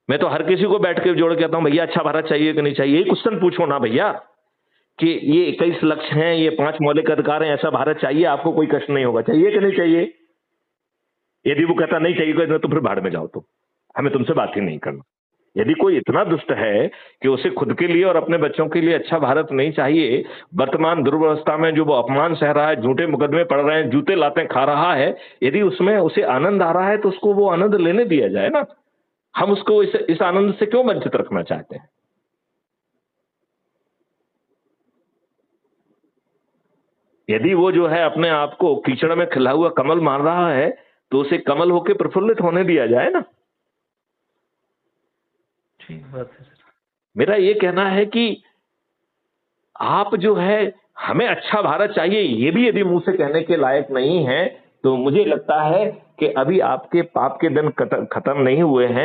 मैं तो हर किसी को बैठ के जोड़ के कहता हूं, भैया अच्छा भारत चाहिए कि नहीं चाहिए, यही क्वेश्चन पूछो ना भैया, कि ये 21 लक्ष्य हैं, ये 5 मौलिक अधिकार हैं, ऐसा भारत चाहिए आपको, कोई कष्ट नहीं होगा, चाहिए कि नहीं चाहिए? यदि वो कहता नहीं चाहिए तो फिर भाड़ में जाओ, तो हमें तुमसे बात ही नहीं करना। यदि कोई इतना दुष्ट है कि उसे खुद के लिए और अपने बच्चों के लिए अच्छा भारत नहीं चाहिए, वर्तमान दुर्व्यवस्था में जो वो अपमान सह रहा है, झूठे मुकदमे पड़ रहे हैं, जूते लाते खा रहा है, यदि उसमें उसे आनंद आ रहा है तो उसको वो आनंद लेने दिया जाए ना। हम उसको इस आनंद से क्यों वंचित रखना चाहते हैं? यदि वो जो है अपने आप को कीचड़ में खिला हुआ कमल मान रहा है, तो उसे कमल होके प्रफुल्लित होने दिया जाए ना। ठीक बात है सर। मेरा ये कहना है कि आप जो है, हमें अच्छा भारत चाहिए, ये भी यदि मुंह से कहने के लायक नहीं है, तो मुझे लगता है कि अभी आपके पाप के दिन खत्म नहीं हुए हैं।